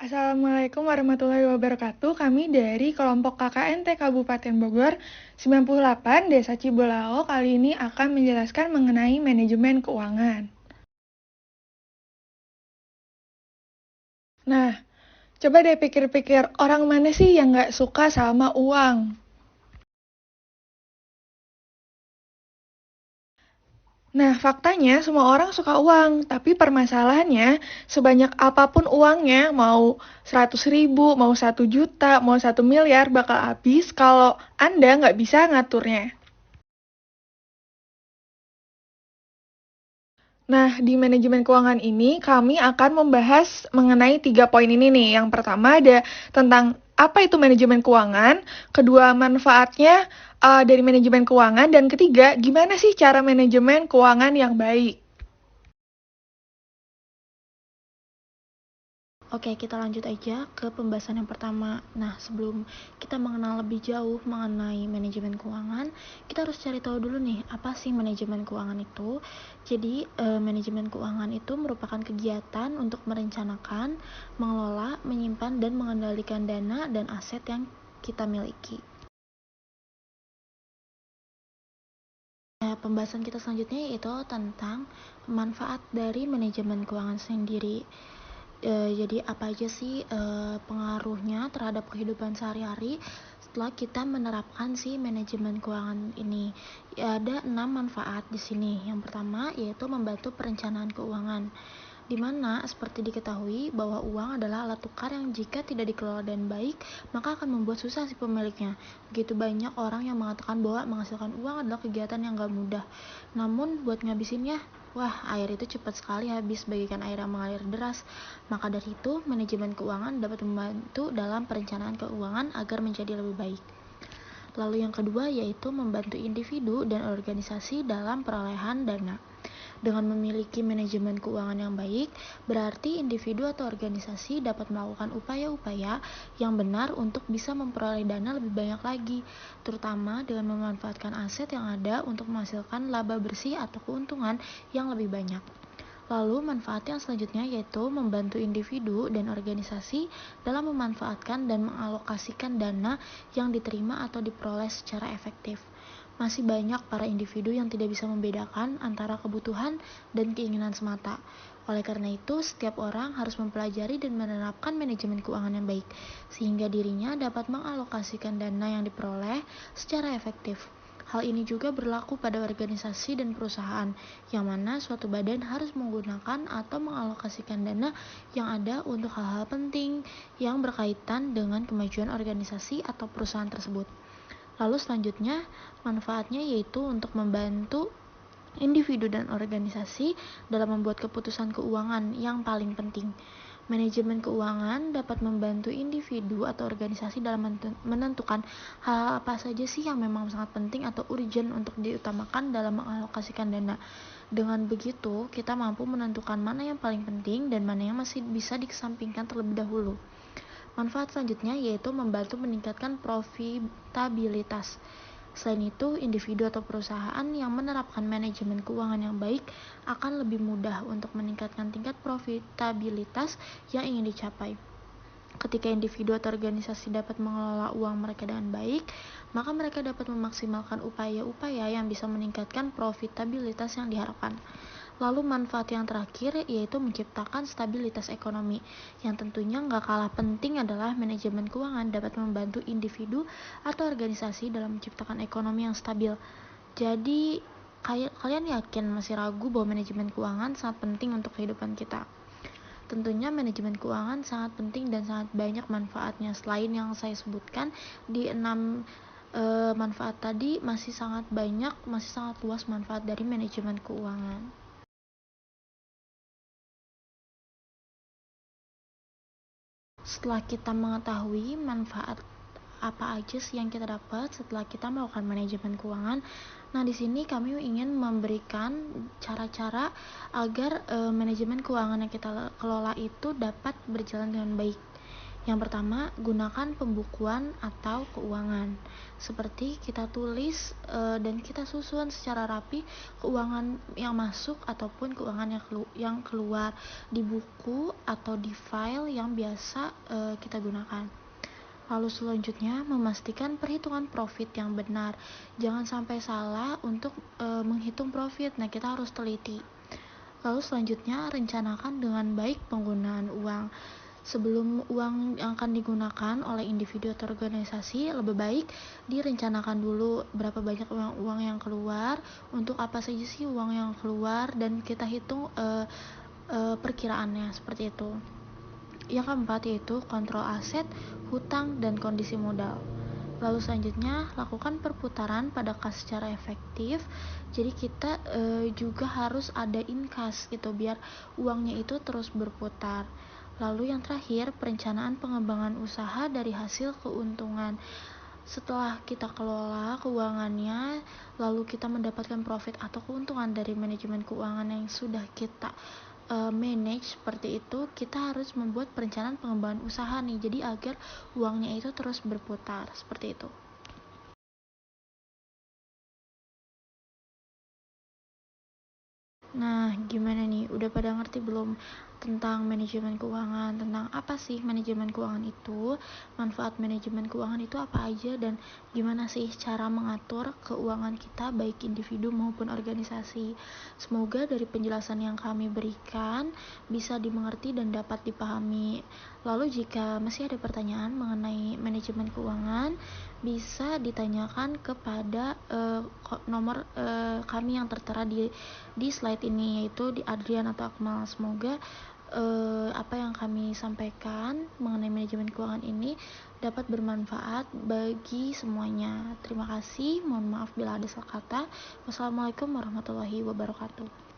Assalamualaikum warahmatullahi wabarakatuh. Kami dari kelompok KKNT Kabupaten Bogor 98 Desa Cibolao kali ini akan menjelaskan mengenai manajemen keuangan. Nah, coba deh pikir-pikir orang mana sih yang nggak suka sama uang? Nah, faktanya semua orang suka uang, tapi permasalahannya sebanyak apapun uangnya, mau 100 ribu, mau 1 juta, mau 1 miliar, bakal habis kalau Anda nggak bisa ngaturnya. Nah, di manajemen keuangan ini kami akan membahas mengenai 3 poin ini nih. Yang pertama ada tentang apa itu manajemen keuangan, kedua manfaatnya dari manajemen keuangan, dan ketiga gimana sih cara manajemen keuangan yang baik. Oke, kita lanjut aja ke pembahasan yang pertama. Nah, sebelum kita mengenal lebih jauh mengenai manajemen keuangan, kita harus cari tahu dulu nih, apa sih manajemen keuangan itu? Jadi, manajemen keuangan itu merupakan kegiatan untuk merencanakan, mengelola, menyimpan, dan mengendalikan dana dan aset yang kita miliki. Pembahasan kita selanjutnya yaitu tentang manfaat dari manajemen keuangan sendiri. Jadi apa aja sih pengaruhnya terhadap kehidupan sehari-hari setelah kita menerapkan si manajemen keuangan ini? Ya, ada 6 manfaat di sini. Yang pertama yaitu membantu perencanaan keuangan, di mana seperti diketahui bahwa uang adalah alat tukar yang jika tidak dikelola dengan baik maka akan membuat susah si pemiliknya. Begitu banyak orang yang mengatakan bahwa menghasilkan uang adalah kegiatan yang gak mudah, namun buat ngabisinnya, wah, air itu cepat sekali habis bagaikan air yang mengalir deras. Maka dari itu, manajemen keuangan dapat membantu dalam perencanaan keuangan agar menjadi lebih baik. Lalu yang kedua yaitu membantu individu dan organisasi dalam perolehan dana. Dengan memiliki manajemen keuangan yang baik, berarti individu atau organisasi dapat melakukan upaya-upaya yang benar untuk bisa memperoleh dana lebih banyak lagi, terutama dengan memanfaatkan aset yang ada untuk menghasilkan laba bersih atau keuntungan yang lebih banyak. Lalu manfaat yang selanjutnya yaitu membantu individu dan organisasi dalam memanfaatkan dan mengalokasikan dana yang diterima atau diperoleh secara efektif. Masih banyak para individu yang tidak bisa membedakan antara kebutuhan dan keinginan semata. Oleh karena itu, setiap orang harus mempelajari dan menerapkan manajemen keuangan yang baik, sehingga dirinya dapat mengalokasikan dana yang diperoleh secara efektif. Hal ini juga berlaku pada organisasi dan perusahaan, yang mana suatu badan harus menggunakan atau mengalokasikan dana yang ada untuk hal-hal penting yang berkaitan dengan kemajuan organisasi atau perusahaan tersebut. Lalu selanjutnya, manfaatnya yaitu untuk membantu individu dan organisasi dalam membuat keputusan keuangan yang paling penting. Manajemen keuangan dapat membantu individu atau organisasi dalam menentukan hal apa saja sih yang memang sangat penting atau urgent untuk diutamakan dalam mengalokasikan dana. Dengan begitu, kita mampu menentukan mana yang paling penting dan mana yang masih bisa dikesampingkan terlebih dahulu. Manfaat selanjutnya yaitu membantu meningkatkan profitabilitas. Selain itu, individu atau perusahaan yang menerapkan manajemen keuangan yang baik akan lebih mudah untuk meningkatkan tingkat profitabilitas yang ingin dicapai. Ketika individu atau organisasi dapat mengelola uang mereka dengan baik, maka mereka dapat memaksimalkan upaya-upaya yang bisa meningkatkan profitabilitas yang diharapkan. Lalu manfaat yang terakhir yaitu menciptakan stabilitas ekonomi, yang tentunya nggak kalah penting adalah manajemen keuangan dapat membantu individu atau organisasi dalam menciptakan ekonomi yang stabil. Jadi kalian yakin masih ragu bahwa manajemen keuangan sangat penting untuk kehidupan kita? Tentunya manajemen keuangan sangat penting dan sangat banyak manfaatnya. Selain yang saya sebutkan di 6 manfaat tadi, masih sangat banyak, masih sangat luas manfaat dari manajemen keuangan. Setelah kita mengetahui manfaat apa aja sih yang kita dapat setelah kita melakukan manajemen keuangan, nah di sini kami ingin memberikan cara-cara agar manajemen keuangan yang kita kelola itu dapat berjalan dengan baik. Yang pertama, gunakan pembukuan atau keuangan. Seperti kita tulis dan kita susun secara rapi keuangan yang masuk ataupun keuangan yang keluar di buku atau di file yang biasa kita gunakan. Lalu selanjutnya, memastikan perhitungan profit yang benar. Jangan sampai salah untuk menghitung profit. Nah, kita harus teliti. Lalu selanjutnya, rencanakan dengan baik penggunaan uang. Sebelum uang yang akan digunakan oleh individu atau organisasi, lebih baik direncanakan dulu berapa banyak uang yang keluar, untuk apa saja sih uang yang keluar, dan kita hitung perkiraannya seperti itu. Yang keempat yaitu kontrol aset, hutang, dan kondisi modal. Lalu selanjutnya, lakukan perputaran pada kas secara efektif. Jadi kita juga harus ada in-kas gitu, biar uangnya itu terus berputar. Lalu yang terakhir, perencanaan pengembangan usaha dari hasil keuntungan. Setelah kita kelola keuangannya, lalu kita mendapatkan profit atau keuntungan dari manajemen keuangan yang sudah kita manage seperti itu, kita harus membuat perencanaan pengembangan usaha nih, jadi agar uangnya itu terus berputar seperti itu. Nah, gimana nih? Udah pada ngerti belum tentang manajemen keuangan? Tentang apa sih manajemen keuangan itu? Manfaat manajemen keuangan itu apa aja? Dan gimana sih cara mengatur keuangan kita baik individu maupun organisasi? Semoga dari penjelasan yang kami berikan bisa dimengerti dan dapat dipahami. Lalu jika masih ada pertanyaan mengenai manajemen keuangan, bisa ditanyakan kepada nomor kami yang tertera di slide ini, yaitu di Adrian atau Akmal. Semoga apa yang kami sampaikan mengenai manajemen keuangan ini dapat bermanfaat bagi semuanya. Terima kasih, mohon maaf bila ada salah kata. Wassalamualaikum warahmatullahi wabarakatuh.